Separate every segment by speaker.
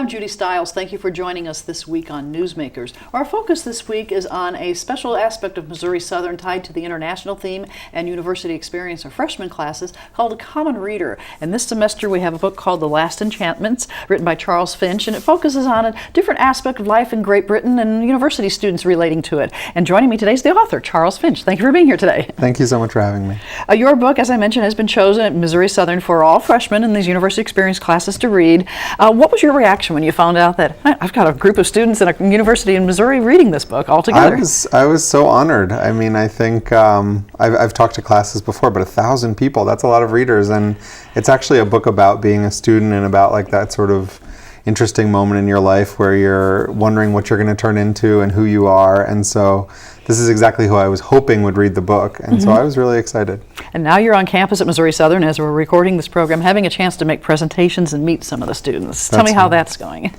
Speaker 1: I'm Judy Stiles. Thank you for joining us this week on Newsmakers. Our focus this week is on a special aspect of Missouri Southern tied to the international theme and university experience of freshman classes called a common reader. And this semester we have a book called The Last Enchantments, written by Charles Finch, and it focuses on a different aspect of life in Great Britain and university students relating to it. And joining me today is the author, Charles Finch. Thank you for being here today.
Speaker 2: Thank you so much for having me.
Speaker 1: Your book, as I mentioned, has been chosen at Missouri Southern for all freshmen in these university experience classes to read. What was your reaction when you found out that I've got a group of students at a university in Missouri reading this book all together?
Speaker 2: I was so honored. I mean, I think I've talked to classes before, but 1,000 people, that's a lot of readers. And it's actually a book about being a student and about like that sort of interesting moment in your life where you're wondering what you're going to turn into and who you are. And so this is exactly who I was hoping would read the book. And so I was really excited. And
Speaker 1: now you're on campus at Missouri Southern as we're recording this program, having a chance to make presentations and meet some of the students. Tell me how that's going.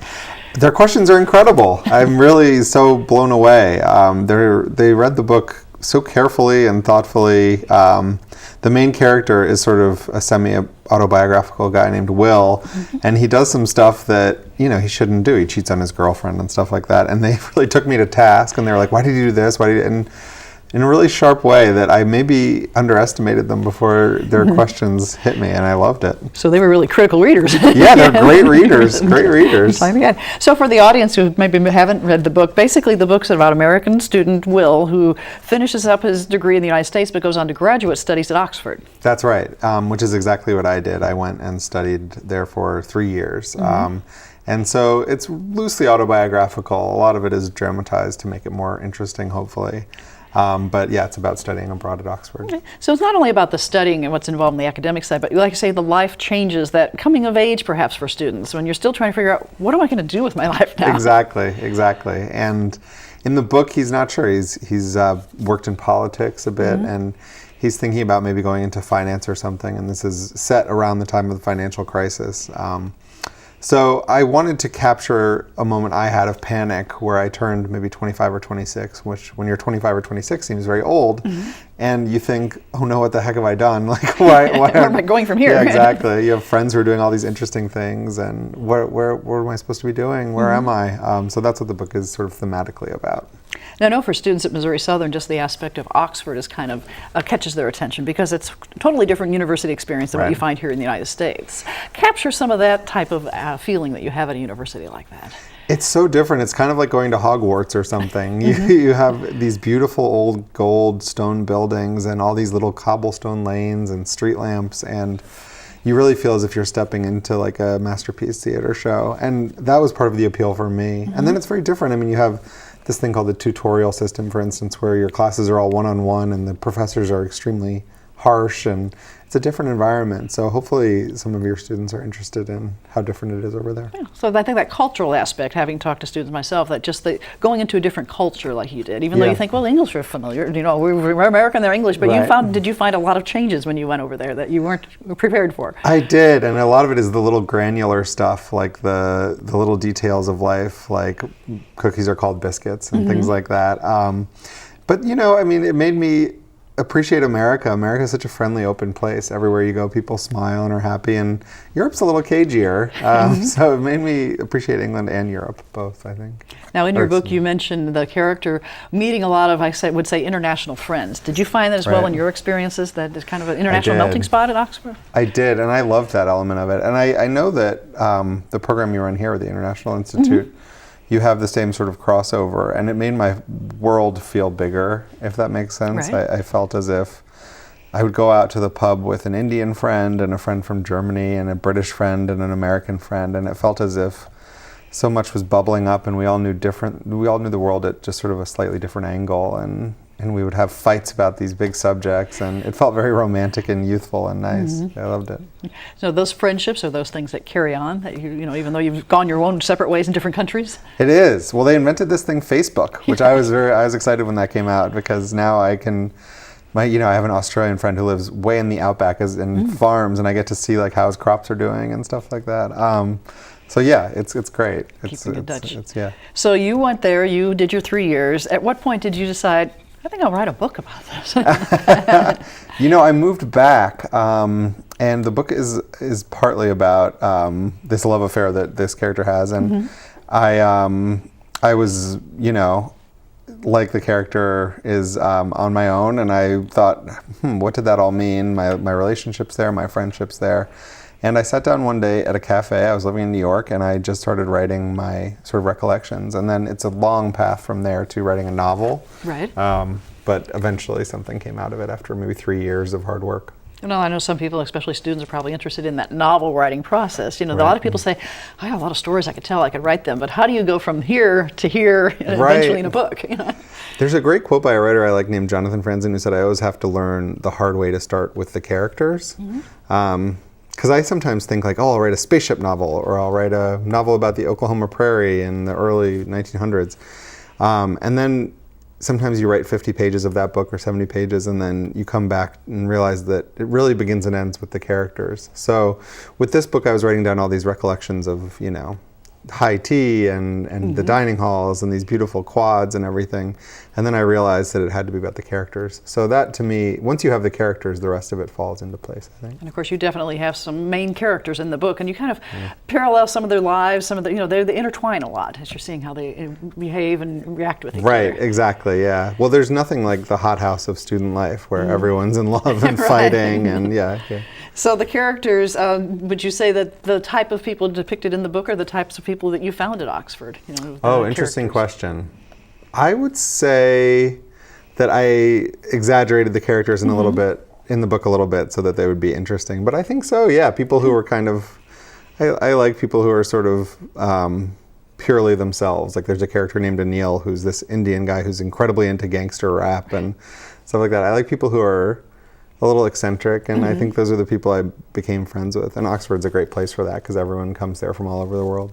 Speaker 2: Their questions are incredible. I'm really so blown away. They read the book so carefully and thoughtfully. The main character is sort of a semi-autobiographical guy named Will, and he does some stuff that, you know, he shouldn't do. He cheats on his girlfriend and stuff like that, and they really took me to task, and they were like, why did you do this? Why did you? And in a really sharp way that I maybe underestimated them before their questions hit me, and I loved it.
Speaker 1: So they were really critical readers.
Speaker 2: Yeah, they're great readers, great readers.
Speaker 1: So for the audience who maybe haven't read the book, basically the book's about American student Will, who finishes up his degree in the United States but goes on to graduate studies at Oxford.
Speaker 2: That's right, which is exactly what I did. I went and studied there for 3 years. And so it's loosely autobiographical. A lot of it is dramatized to make it more interesting, hopefully. But yeah, it's about studying abroad at Oxford.
Speaker 1: Okay. So it's not only about the studying and what's involved in the academic side, but like I say, the life changes, that coming of age perhaps for students, when you're still trying to figure out, what am I going to do with my life now?
Speaker 2: Exactly. And in the book, he's not sure. He's worked in politics a bit, and he's thinking about maybe going into finance or something, and this is set around the time of the financial crisis. So I wanted to capture a moment I had of panic where I turned maybe 25 or 26, which when you're 25 or 26 seems very old. And you think, oh no, what the heck have I done? Like, why
Speaker 1: where am I going from here?
Speaker 2: Yeah, exactly. You have friends who are doing all these interesting things, and where am I supposed to be doing? Where am I? So that's what the book is sort of thematically about.
Speaker 1: Now, I know for students at Missouri Southern, just the aspect of Oxford is kind of catches their attention because it's a totally different university experience than what you find here in the United States. Capture some of that type of feeling that you have at a university like that.
Speaker 2: It's so different. It's kind of like going to Hogwarts or something. You have these beautiful old gold stone buildings and all these little cobblestone lanes and street lamps, and you really feel as if you're stepping into like a masterpiece theater show. And that was part of the appeal for me. And then it's very different. I mean, you have this thing called the tutorial system, for instance, where your classes are all one-on-one and the professors are extremely harsh, and it's a different environment. So hopefully some of your students are interested in how different it is over there.
Speaker 1: Yeah. So I think that cultural aspect, having talked to students myself, that just going into a different culture like you did, even though you think, well, English are familiar, you know, we're American, they're English, but did you find a lot of changes when you went over there that you weren't prepared for?
Speaker 2: I did, and a lot of it is the little granular stuff, like the little details of life, like cookies are called biscuits and things like that. But you know, I mean, it made me appreciate America. America is such a friendly, open place. Everywhere you go, people smile and are happy, and Europe's a little cagier. So it made me appreciate England and Europe, both, I think.
Speaker 1: Now, in your book, you mentioned the character meeting a lot of, would say, international friends. Did you find that as well in your experiences, that it's kind of an international melting spot at Oxford?
Speaker 2: I did, and I loved that element of it. And I know that the program you run here at the International Institute, you have the same sort of crossover, and it made my world feel bigger, if that makes sense. I felt as if I would go out to the pub with an Indian friend and a friend from Germany and a British friend and an American friend, and it felt as if so much was bubbling up, and we all knew the world at just sort of a slightly different angle, and we would have fights about these big subjects, and it felt very romantic and youthful and nice. I loved it.
Speaker 1: So those friendships are those things that carry on, that you know, even though you've gone your own separate ways in different countries?
Speaker 2: It is. Well, they invented this thing, Facebook, which I was excited when that came out, because now I can, I have an Australian friend who lives way in the outback in farms, and I get to see like how his crops are doing and stuff like that. So yeah, it's great.
Speaker 1: Keeping in touch. So you went there, you did your 3 years. At what point did you decide, I think I'll write a book about this.
Speaker 2: You know, I moved back, and the book is partly about this love affair that this character has, and I was, you know, like the character is on my own, and I thought, what did that all mean? My relationships there, my friendships there. And I sat down one day at a cafe. I was living in New York, and I just started writing my sort of recollections. And then it's a long path from there to writing a novel.
Speaker 1: Right.
Speaker 2: But eventually something came out of it after maybe 3 years of hard work.
Speaker 1: You know, I know some people, especially students, are probably interested in that novel writing process. You know, a lot of people say, I have a lot of stories I could tell, I could write them, but how do you go from here to here and eventually in a book? You know?
Speaker 2: There's a great quote by a writer I like named Jonathan Franzen who said, I always have to learn the hard way to start with the characters. Because I sometimes think like, oh, I'll write a spaceship novel, or I'll write a novel about the Oklahoma Prairie in the early 1900s. And then sometimes you write 50 pages of that book or 70 pages, and then you come back and realize that it really begins and ends with the characters. So with this book, I was writing down all these recollections of, you know, high tea and the dining halls and these beautiful quads and everything. And then I realized that it had to be about the characters. So that, to me, once you have the characters, the rest of it falls into place, I think.
Speaker 1: And of course, you definitely have some main characters in the book, and you kind of parallel some of their lives, some of the, you know, they intertwine a lot as you're seeing how they behave and react with each other.
Speaker 2: Right, exactly, yeah. Well, there's nothing like the hothouse of student life where everyone's in love and fighting, and yeah.
Speaker 1: So the characters, would you say that the type of people depicted in the book are the types of people that you found at Oxford? You know,
Speaker 2: oh, interesting question. I would say that I exaggerated the characters in a little bit, in the book a little bit, so that they would be interesting. But I think so, yeah. People who are kind of, I like people who are sort of purely themselves. Like there's a character named Anil who's this Indian guy who's incredibly into gangster rap and stuff like that. I like people who are a little eccentric, and I think those are the people I became friends with. And Oxford's a great place for that because everyone comes there from all over the world.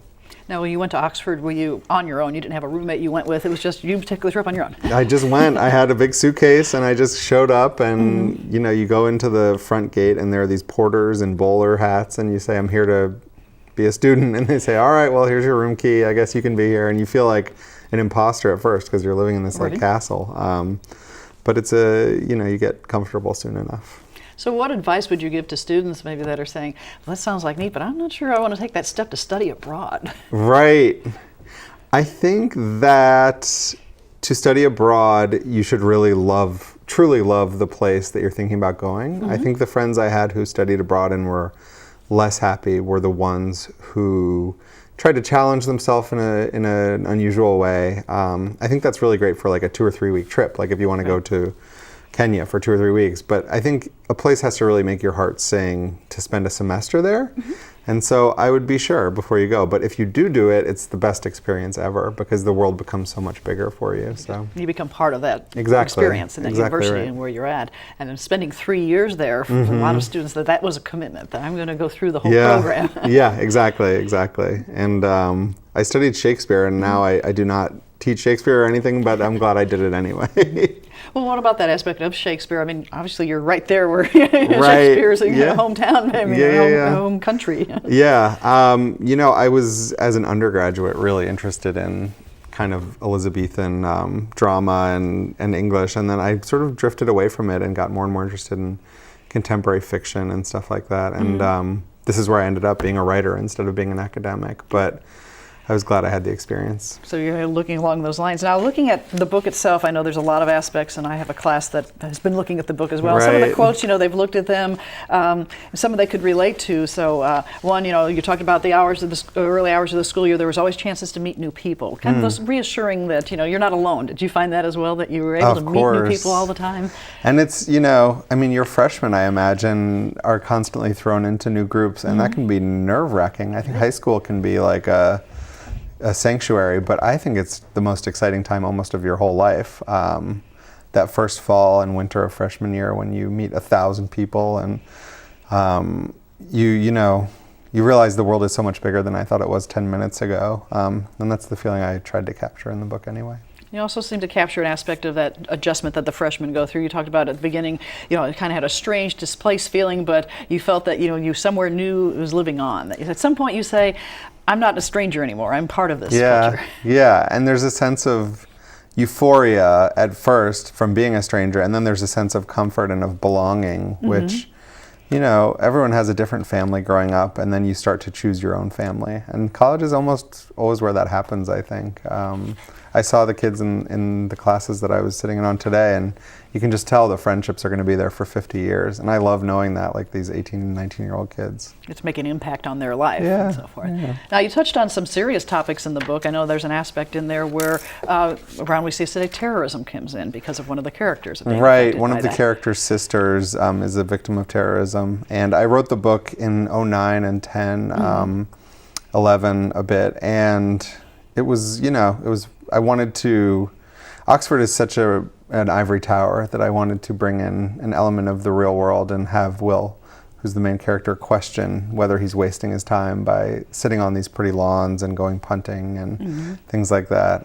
Speaker 1: Now, when you went to Oxford, were you on your own? You didn't have a roommate you went with? It was just you took the trip on your own?
Speaker 2: I just went. I had a big suitcase, and I just showed up, and you know, you go into the front gate, and there are these porters in bowler hats, and you say, I'm here to be a student, and they say, all right, well, here's your room key. I guess you can be here. And you feel like an imposter at first because you're living in this like castle. But it's you know, you get comfortable soon enough.
Speaker 1: So what advice would you give to students maybe that are saying, well, that sounds like neat, but I'm not sure I want to take that step to study abroad?
Speaker 2: Right. I think that to study abroad, you should really truly love the place that you're thinking about going. I think the friends I had who studied abroad and were less happy were the ones who tried to challenge themselves in an unusual way. I think that's really great for like a 2 or 3 week trip, like if you want to go to Kenya for 2 or 3 weeks. But I think a place has to really make your heart sing to spend a semester there. And so I would be sure before you go. But if you do it, it's the best experience ever because the world becomes so much bigger for you. So
Speaker 1: you become part of that experience in that university and where you're at. And then spending 3 years there, for a lot of students, that was a commitment, that I'm going to go through the whole program.
Speaker 2: Yeah, exactly. And I studied Shakespeare, and now I do not teach Shakespeare or anything, but I'm glad I did it anyway.
Speaker 1: Well, what about that aspect of Shakespeare? I mean, obviously you're right there where Shakespeare's hometown, home country.
Speaker 2: Yeah, you know, I was, as an undergraduate, really interested in kind of Elizabethan drama and English, and then I sort of drifted away from it and got more and more interested in contemporary fiction and stuff like that. And this is where I ended up being a writer instead of being an academic. But I was glad I had the experience.
Speaker 1: So you're looking along those lines. Now, looking at the book itself, I know there's a lot of aspects, and I have a class that has been looking at the book as well.
Speaker 2: Right.
Speaker 1: Some of the quotes, you know, they've looked at them. Some of they could relate to. So one, you know, you talked about the hours of the early hours of the school year. There was always chances to meet new people. Kind of those reassuring that, you know, you're not alone. Did you find that as well, that you were able to meet new people all the time?
Speaker 2: And it's, you know, I mean, your freshmen, I imagine, are constantly thrown into new groups, and that can be nerve-wracking. I think high school can be like a sanctuary, but I think it's the most exciting time almost of your whole life. That first fall and winter of freshman year when you meet 1,000 people and you know, you realize the world is so much bigger than I thought it was 10 minutes ago. And that's the feeling I tried to capture in the book anyway.
Speaker 1: You also seem to capture an aspect of that adjustment that the freshmen go through. You talked about at the beginning, you know, it kind of had a strange, displaced feeling, but you felt that, you know, you somewhere new was living on. At some point you say, I'm not a stranger anymore. I'm part of this culture.
Speaker 2: Yeah, and there's a sense of, euphoria at first from being a stranger, and then there's a sense of comfort and of belonging, which, everyone has a different family growing up, and then you start to choose your own family. And college is almost always where that happens, I think. I saw the kids in the classes that I was sitting in on today, and you can just tell the friendships are going to be there for 50 years. And I love knowing that, like these 18 and 19-year-old kids.
Speaker 1: It's making an impact on their life
Speaker 2: and
Speaker 1: so forth.
Speaker 2: Yeah.
Speaker 1: Now, you touched on some serious topics in the book. I know there's an aspect in there where around we see today terrorism comes in because of one of the characters.
Speaker 2: Right, one of the characters' sisters is a victim of terrorism. And I wrote the book in 2009 and 10, 11 a bit. And it was, I wanted to, Oxford is such an ivory tower that I wanted to bring in an element of the real world and have Will, who's the main character, question whether he's wasting his time by sitting on these pretty lawns and going punting and things like that.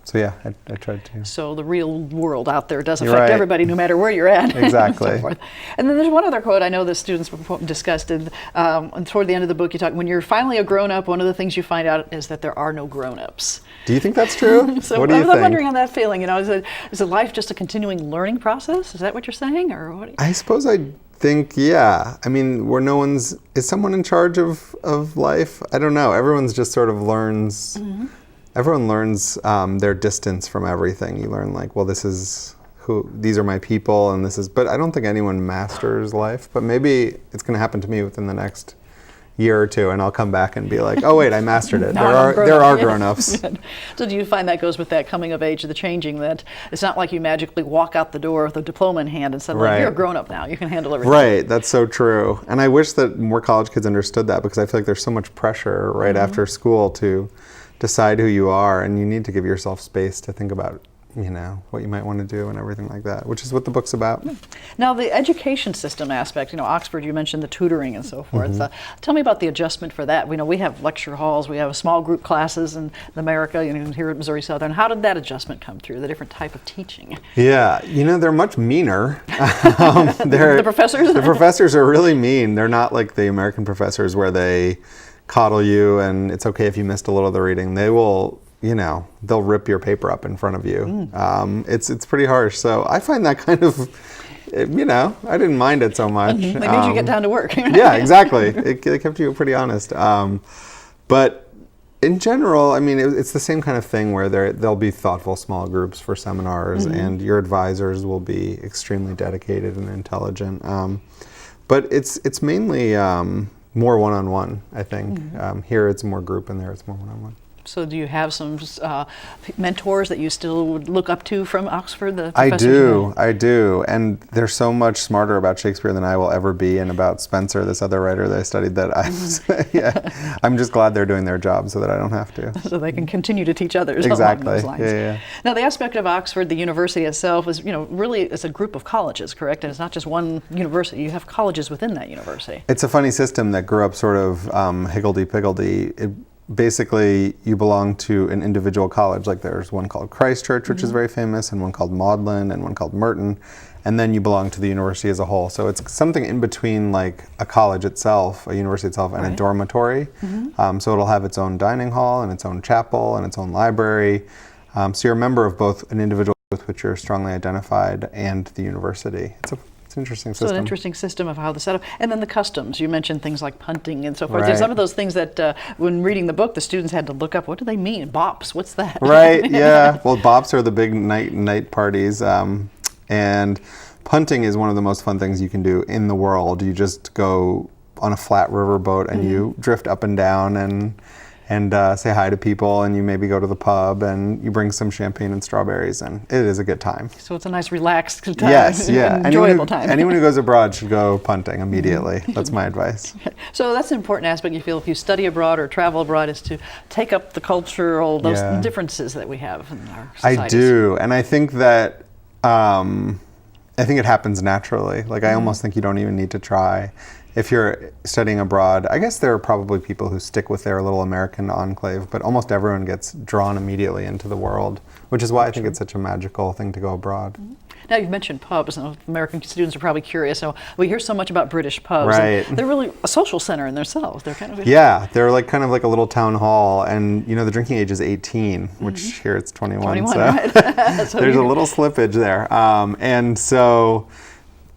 Speaker 2: So yeah, I tried to.
Speaker 1: So the real world out there does affect everybody, no matter where you're at.
Speaker 2: Exactly.
Speaker 1: And so forth. And then there's one other quote I know the students discussed, and toward the end of the book you talk, when you're finally a grown-up, one of the things you find out is that there are no grown-ups.
Speaker 2: Do you think that's true?
Speaker 1: So
Speaker 2: what do you think?
Speaker 1: I'm wondering on that feeling. Is life just a continuing learning process? Is that what you're saying, or what?
Speaker 2: I suppose I think, yeah. I mean, is someone in charge of life? I don't know. Everyone's just sort of learns. Everyone learns their distance from everything. You learn like, well, these are my people, and this is. But I don't think anyone masters life. But maybe it's going to happen to me within the next year or two, and I'll come back and be like, oh wait, I mastered it. There are grown-ups.
Speaker 1: So do you find that goes with that coming of age, the changing, that it's not like you magically walk out the door with a diploma in hand and suddenly you're a grown-up now, you can handle everything.
Speaker 2: Right, that's so true. And I wish that more college kids understood that, because I feel like there's so much pressure right after school to decide who you are, and you need to give yourself space to think about what you might want to do and everything like that, which is what the book's about.
Speaker 1: Now, the education system aspect, Oxford, you mentioned the tutoring and so forth. Tell me about the adjustment for that. We have lecture halls, we have small group classes in America, here at Missouri Southern. How did that adjustment come through, the different type of teaching?
Speaker 2: Yeah, they're much meaner.
Speaker 1: The professors?
Speaker 2: The professors are really mean. They're not like the American professors where they coddle you and it's okay if you missed a little of the reading. They will they'll rip your paper up in front of you. It's pretty harsh. So I find that kind of, I didn't mind it so much.
Speaker 1: They made you get down to work.
Speaker 2: Yeah, exactly. It kept you pretty honest. But in general, it's the same kind of thing where there'll be thoughtful small groups for seminars, and your advisors will be extremely dedicated and intelligent. But it's mainly more one-on-one, I think. Here it's more group, and there it's more one-on-one.
Speaker 1: So do you have some mentors that you still would look up to from Oxford? The professors
Speaker 2: I do. And they're so much smarter about Shakespeare than I will ever be, and about Spencer, this other writer that I studied, that I'm just glad they're doing their job so that I don't have to.
Speaker 1: So they can continue to teach others along those lines. Yeah. Now, the aspect of Oxford, the university itself, is, really it's a group of colleges, correct? And it's not just one university. You have colleges within that university.
Speaker 2: It's a funny system that grew up sort of higgledy-piggledy. Basically, you belong to an individual college. Like there's one called Christ Church, which is very famous, and one called Magdalen, and one called Merton, and then you belong to the university as a whole. So it's something in between like a college itself, a university itself, and a dormitory. So it'll have its own dining hall, and its own chapel, and its own library. So you're a member of both an individual with which you're strongly identified and the university. It's an interesting system.
Speaker 1: So an interesting system of how the setup, and then the customs. You mentioned things like punting and so forth. There's some of those things that when reading the book, the students had to look up. What do they mean? Bops, what's that?
Speaker 2: Right, yeah. Well, bops are the big night parties, and punting is one of the most fun things you can do in the world. You just go on a flat river boat and you drift up and down and say hi to people, and you maybe go to the pub and you bring some champagne and strawberries, and it is a good time.
Speaker 1: So it's a nice relaxed time.
Speaker 2: Yes, yeah.
Speaker 1: Enjoyable time.
Speaker 2: Anyone who goes abroad should go punting immediately. That's my advice.
Speaker 1: So that's an important aspect, you feel, if you study abroad or travel abroad, is to take up the cultural, those differences that we have in our societies.
Speaker 2: I do, and I think that it happens naturally. Like I almost think you don't even need to try. if you're studying abroad, I guess there are probably people who stick with their little American enclave, but almost everyone gets drawn immediately into the world, which is why I think it's such a magical thing to go abroad.
Speaker 1: Now you've mentioned pubs. Now, American students are probably curious. So we hear so much about British pubs.
Speaker 2: Right.
Speaker 1: And they're really a social center in themselves. They're kind of
Speaker 2: they're like kind of like a little town hall, and the drinking age is 18, which here it's 21. So
Speaker 1: right?
Speaker 2: there's a little slippage there, and so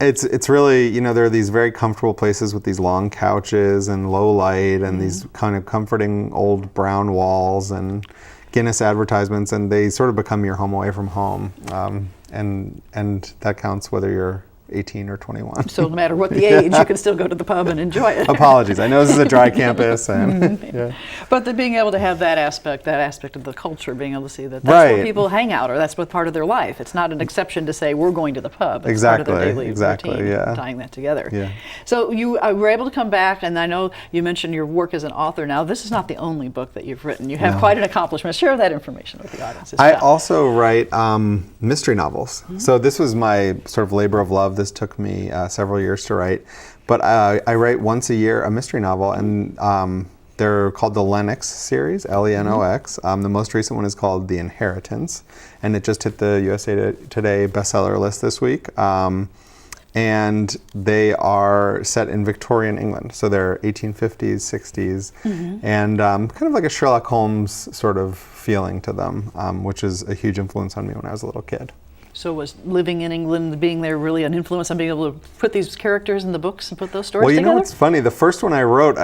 Speaker 2: it's really there are these very comfortable places with these long couches and low light and these kind of comforting old brown walls and Guinness advertisements, and they sort of become your home away from home. And that counts whether you're 18 or 21.
Speaker 1: So no matter what the age, you can still go to the pub and enjoy it.
Speaker 2: Apologies, I know this is a dry campus, and
Speaker 1: but being able to have that aspect of the culture, being able to see that that's where people hang out, or that's what part of their life. It's not an exception to say we're going to the pub. It's part of their daily routine, tying that together.
Speaker 2: Yeah.
Speaker 1: So you were able to come back, and I know you mentioned your work as an author. Now, this is not the only book that you've written. You have quite an accomplishment. Share that information with the audience.
Speaker 2: I also write mystery novels. So this was my sort of labor of love. This took me several years to write, but I write once a year a mystery novel, and they're called the Lenox series, Lenox. The most recent one is called The Inheritance, and it just hit the USA Today bestseller list this week. And they are set in Victorian England, so they're 1850s, 60s, and kind of like a Sherlock Holmes sort of feeling to them, which is a huge influence on me when I was a little kid.
Speaker 1: So was living in England, being there, really an influence on being able to put these characters in the books and put those stories together?
Speaker 2: Well, what's funny? The first one I wrote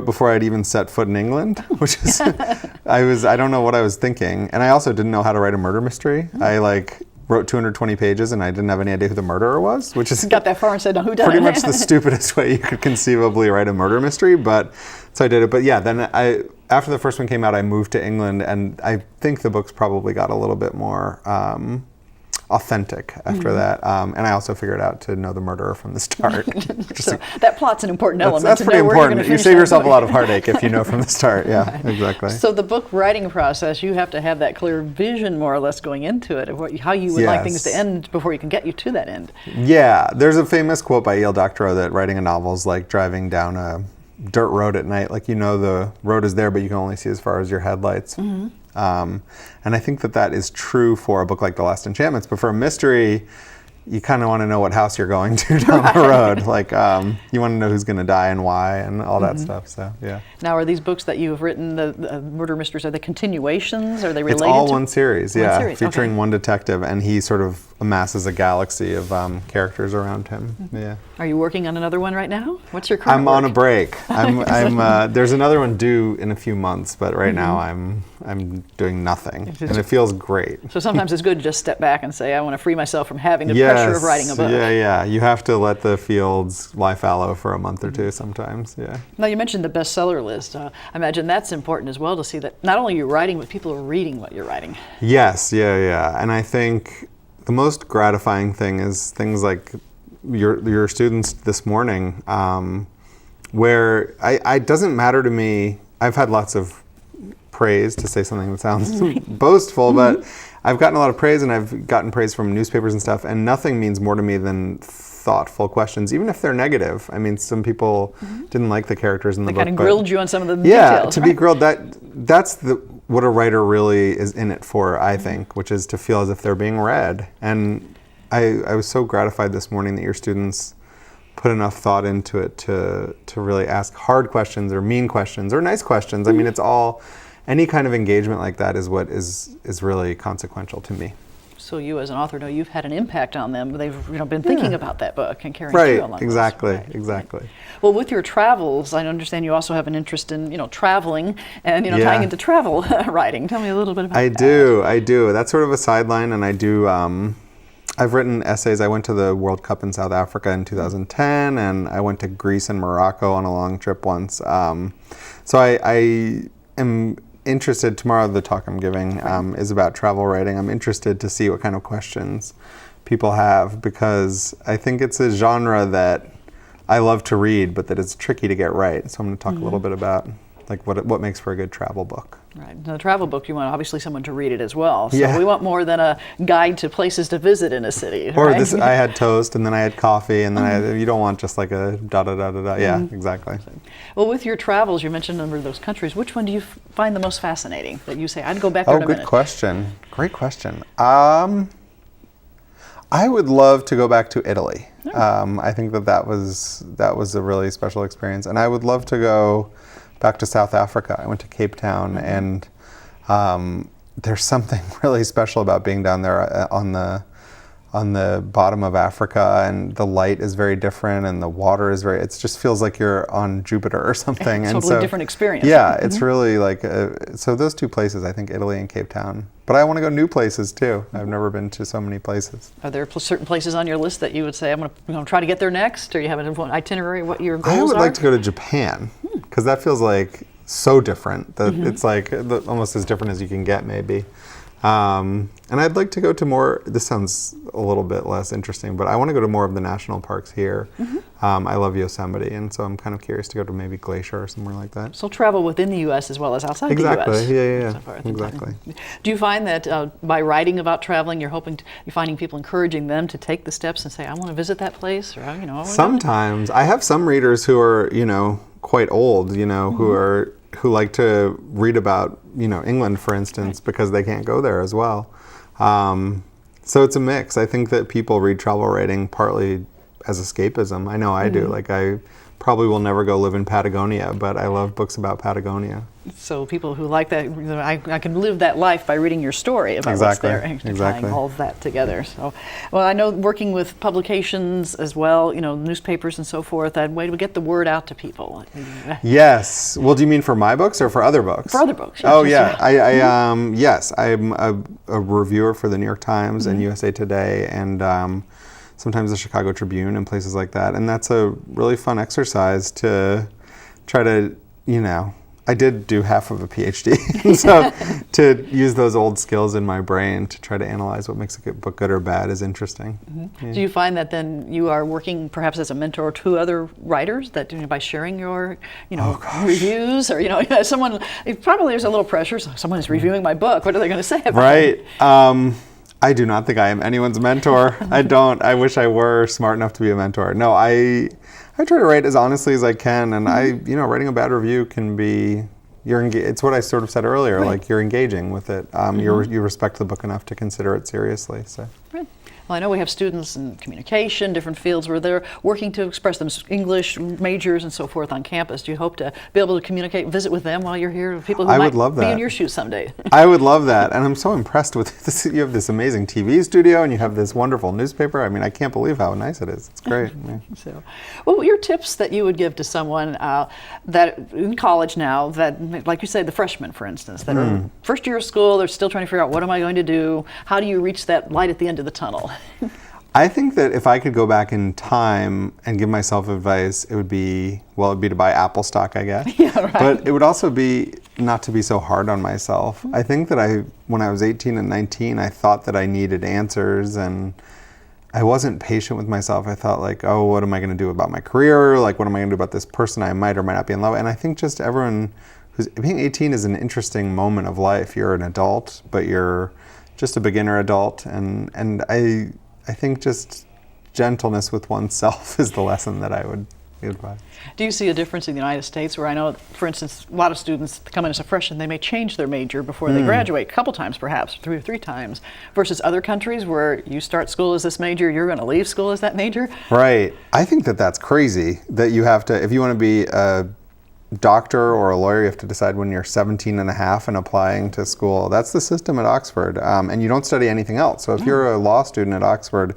Speaker 2: before I'd even set foot in England, which is, I don't know what I was thinking. And I also didn't know how to write a murder mystery. I wrote 220 pages and I didn't have any idea who the murderer was, which is
Speaker 1: got that far and said, no, who done
Speaker 2: pretty
Speaker 1: it?
Speaker 2: much the stupidest way you could conceivably write a murder mystery. But so I did it. But yeah, then after the first one came out, I moved to England, and I think the books probably got a little bit more authentic after that, and I also figured out to know the murderer from the start.
Speaker 1: So that plot's an important element.
Speaker 2: That's pretty important. You save yourself
Speaker 1: book.
Speaker 2: a lot of heartache if you know from the start. Yeah, right. Exactly.
Speaker 1: So the book writing process, you have to have that clear vision, more or less, going into it of how you would like things to end before you can get you to that end.
Speaker 2: Yeah, there's a famous quote by E.L. Doctorow that writing a novel is like driving down a dirt road at night. Like the road is there, but you can only see as far as your headlights. And I think that is true for a book like The Last Enchantments, but for a mystery, you kind of want to know what house you're going to down the road. Like, you want to know who's going to die and why and all that stuff. So, yeah.
Speaker 1: Now, are these books that you've written, the murder mysteries, are they continuations? Are they related?
Speaker 2: It's all one series, featuring one
Speaker 1: okay.
Speaker 2: detective, and he sort of amasses a galaxy of characters around him. Yeah.
Speaker 1: Are you working on another one right now? What's your current
Speaker 2: I'm
Speaker 1: work?
Speaker 2: on a break. There's another one due in a few months, but right now I'm doing nothing, and it feels great.
Speaker 1: So sometimes it's good to just step back and say, I want to free myself from having the pressure of writing a book.
Speaker 2: Yeah. You have to let the fields lie fallow for a month or two sometimes. Yeah.
Speaker 1: Now you mentioned the bestseller list. I imagine that's important as well, to see that not only you're writing, but people are reading what you're writing.
Speaker 2: Yes. Yeah. And I think the most gratifying thing is things like your students this morning, where it doesn't matter to me. I've had lots of praise, to say something that sounds boastful, but I've gotten a lot of praise, and I've gotten praise from newspapers and stuff, and nothing means more to me than thoughtful questions, even if they're negative. I mean, some people didn't like the characters in the book.
Speaker 1: They kind of grilled you on some of the details.
Speaker 2: To be grilled, that's what a writer really is in it for, I think, which is to feel as if they're being read. And I was so gratified this morning that your students put enough thought into it to really ask hard questions or mean questions or nice questions. I mean, it's all, any kind of engagement like that is what is really consequential to me.
Speaker 1: So you, as an author, know you've had an impact on them. They've been thinking about that book and carrying through along
Speaker 2: exactly,
Speaker 1: those.
Speaker 2: Exactly.
Speaker 1: Well, with your travels, I understand you also have an interest in traveling and tying into travel writing. Tell me a little bit about that.
Speaker 2: I do. That's sort of a sideline, and I do. I've written essays. I went to the World Cup in South Africa in 2010, and I went to Greece and Morocco on a long trip once. So I am interested. Tomorrow the talk I'm giving is about travel writing. I'm interested to see what kind of questions people have, because I think it's a genre that I love to read, but that it's tricky to get right. So I'm going to talk a little bit about like what makes for a good travel book.
Speaker 1: Right. Now, the travel book, you want obviously someone to read it as well. So
Speaker 2: Yeah.
Speaker 1: we want more than a guide to places to visit in a city.
Speaker 2: Or
Speaker 1: right?
Speaker 2: I had toast, and then I had coffee, and then you don't want just like a da-da-da-da-da. Yeah, exactly.
Speaker 1: Well, with your travels, you mentioned a number of those countries. Which one do you find the most fascinating that you say, I'd go back there in a minute?
Speaker 2: Good question. Great question. I would love to go back to Italy. I think that was a really special experience, and I would love to go back to South Africa. I went to Cape Town, and there's something really special about being down there on the bottom of Africa, and the light is very different, and the water is it just feels like you're on Jupiter or something.
Speaker 1: And totally different experience.
Speaker 2: Yeah, it's really like, so those two places, I think Italy and Cape Town. But I want to go new places too. I've never been to so many places.
Speaker 1: Are there certain places on your list that you would say, I'm going to try to get there next, or you have an itinerary, what your goals are?
Speaker 2: I would like to go to Japan, because that feels like so different. That it's like almost as different as you can get, maybe. And I'd like to go to more, this sounds a little bit less interesting, but I want to go to more of the national parks here. I love Yosemite, and so I'm kind of curious to go to maybe Glacier or somewhere like that.
Speaker 1: So travel within the U.S. as well as outside the U.S.
Speaker 2: Exactly, yeah,
Speaker 1: So far,
Speaker 2: exactly.
Speaker 1: Do you find that by writing about traveling, you're finding people encouraging them to take the steps and say, I want to visit that place? Or, I want to
Speaker 2: Sometimes. I have some readers who are, quite old, who like to read about, England, for instance, because they can't go there as well. So it's a mix. I think that people read travel writing partly as escapism. I know I do. Like, I probably will never go live in Patagonia, but I love books about Patagonia.
Speaker 1: So people who like that, I can live that life by reading your story about what's there and tying all of that together. So, well, I know working with publications as well, newspapers and so forth, that way to get the word out to people.
Speaker 2: Yes. Well, do you mean for my books or for other books?
Speaker 1: For other books. Yes,
Speaker 2: Oh, yeah. Yes, I'm a reviewer for the New York Times and USA Today, and sometimes the Chicago Tribune and places like that. And that's a really fun exercise to try to, I did do half of a PhD, so to use those old skills in my brain to try to analyze what makes a book good or bad is interesting. Yeah.
Speaker 1: Do you find that then you are working perhaps as a mentor to other writers, that by sharing your, reviews, or someone? Probably there's a little pressure. So someone is reviewing my book. What are they going to say about it?
Speaker 2: Right. I do not think I am anyone's mentor. I don't. I wish I were smart enough to be a mentor. No, I try to write as honestly as I can, and writing a bad review can be, it's what I sort of said earlier, like you're engaging with it. You respect the book enough to consider it seriously. So.
Speaker 1: Right. Well, I know we have students in communication, different fields where they're working to express them, English majors and so forth on campus. Do you hope to be able to communicate, visit with them while you're here? People who might be in your shoes someday.
Speaker 2: I would love that, and I'm so impressed with this. You have this amazing TV studio, and you have this wonderful newspaper. I mean, I can't believe how nice it is. It's great. Yeah.
Speaker 1: So, well, your tips that you would give to someone that in college now, that, like you say, the freshmen, for instance, that are first year of school, they're still trying to figure out, what am I going to do? How do you reach that light at the end of the tunnel?
Speaker 2: I think that if I could go back in time and give myself advice, it would be to buy Apple stock, I guess.
Speaker 1: Yeah, right.
Speaker 2: But it would also be not to be so hard on myself. I think that when I was 18 and 19, I thought that I needed answers, and I wasn't patient with myself. I thought, like, oh, what am I going to do about my career? Like, what am I going to do about this person I might or might not be in love with? And I think just everyone being 18 is an interesting moment of life. You're an adult, but you're just a beginner adult, and I think just gentleness with oneself is the lesson that I would advise.
Speaker 1: Do you see a difference in the United States, where I know, for instance, a lot of students come in as a freshman, they may change their major before they graduate, a couple times perhaps, 2 or 3 times, versus other countries where you start school as this major, you're going to leave school as that major?
Speaker 2: Right. I think that that's crazy, that you have to, if you want to be a doctor or a lawyer, you have to decide when you're 17 and a half and applying to school. That's the system at Oxford, and you don't study anything else. So if you're a law student at Oxford,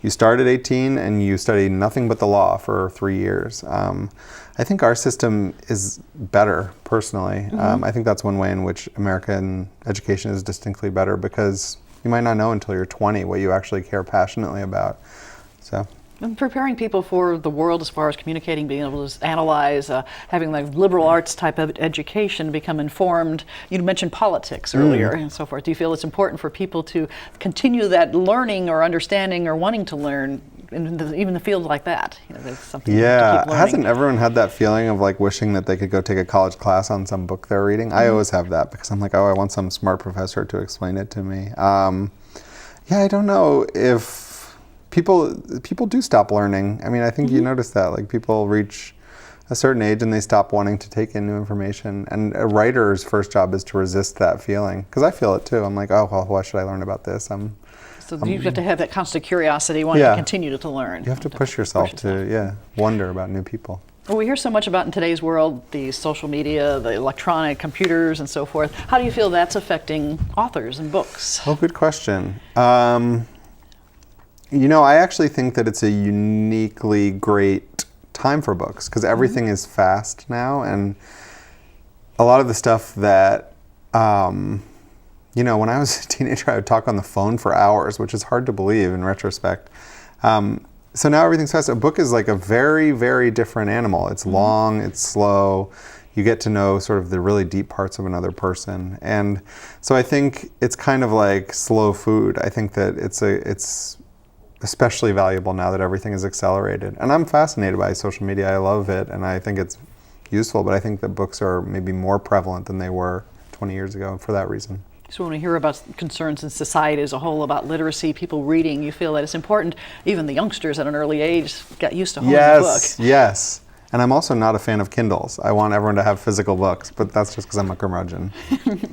Speaker 2: you start at 18 and you study nothing but the law for 3 years. I think our system is better, personally. I think that's one way in which American education is distinctly better, because you might not know until you're 20 what you actually care passionately about. So.
Speaker 1: And preparing people for the world as far as communicating, being able to analyze, having like liberal arts type of education, become informed. You mentioned politics earlier and so forth. Do you feel it's important for people to continue that learning or understanding or wanting to learn even the field like that. There's something to
Speaker 2: Yeah,
Speaker 1: keep learning.
Speaker 2: hasn't everyone had that feeling of like wishing that they could go take a college class on some book they're reading? I always have that because I'm like, oh, I want some smart professor to explain it to me. Yeah, I don't know if people do stop learning. I mean, I think you notice that, like people reach a certain age and they stop wanting to take in new information. And a writer's first job is to resist that feeling, because I feel it too. I'm like, oh, well, why should I learn about this?
Speaker 1: So you have to have that constant curiosity, wanting to continue to learn.
Speaker 2: You have to push yourself to wonder about new people.
Speaker 1: Well, we hear so much about in today's world, the social media, the electronic computers and so forth. How do you feel that's affecting authors and books?
Speaker 2: Oh, good question. I actually think that it's a uniquely great time for books, because everything is fast now, and a lot of the stuff that, when I was a teenager, I would talk on the phone for hours, which is hard to believe in retrospect. So now everything's fast. A book is like a very, very different animal. It's long, it's slow. You get to know sort of the really deep parts of another person. And so I think it's kind of like slow food. I think that it's especially valuable now that everything is accelerated. And I'm fascinated by social media. I love it, and I think it's useful, but I think that books are maybe more prevalent than they were 20 years ago for that reason.
Speaker 1: So when we hear about concerns in society as a whole about literacy, people reading, you feel that it's important, even the youngsters at an early age got used to holding a book.
Speaker 2: Yes. And I'm also not a fan of Kindles. I want everyone to have physical books, but that's just because I'm a curmudgeon.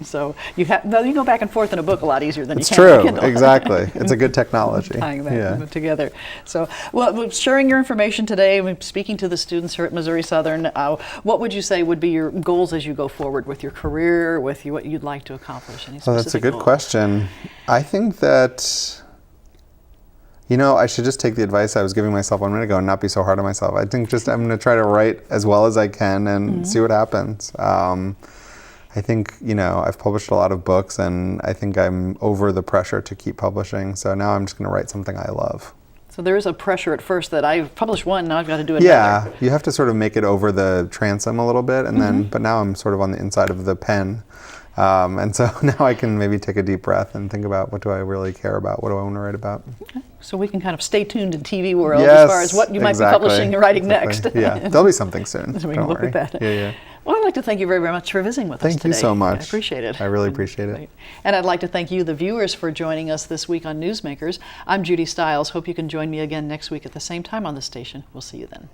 Speaker 1: So you go back and forth in a book a lot easier than you can
Speaker 2: in
Speaker 1: a Kindle.
Speaker 2: Exactly. It's a good technology.
Speaker 1: Tying that together. So, well, sharing your information today, speaking to the students here at Missouri Southern, what would you say would be your goals as you go forward with your career, with what you'd like to accomplish? Any
Speaker 2: Well, that's a good
Speaker 1: goals?
Speaker 2: question. I think that I should just take the advice I was giving myself 1 minute ago and not be so hard on myself. I think I'm going to try to write as well as I can and see what happens. I think, I've published a lot of books, and I think I'm over the pressure to keep publishing. So now I'm just going to write something I love.
Speaker 1: So there is a pressure at first that I've published one, now I've got to do another.
Speaker 2: Yeah, you have to sort of make it over the transom a little bit, and then, but now I'm sort of on the inside of the pen. And so now I can maybe take a deep breath and think about, what do I really care about? What do I want to write about?
Speaker 1: Okay. So we can kind of stay tuned in TV world as far as what you might be publishing and writing next.
Speaker 2: Yeah, there'll be something soon.
Speaker 1: So we can look at that.
Speaker 2: Yeah.
Speaker 1: Well, I'd like to thank you very, very much for visiting with us today.
Speaker 2: Thank you so much.
Speaker 1: I appreciate it.
Speaker 2: I really appreciate it.
Speaker 1: And I'd like to thank you, the viewers, for joining us this week on Newsmakers. I'm Judy Stiles. Hope you can join me again next week at the same time on the station. We'll see you then.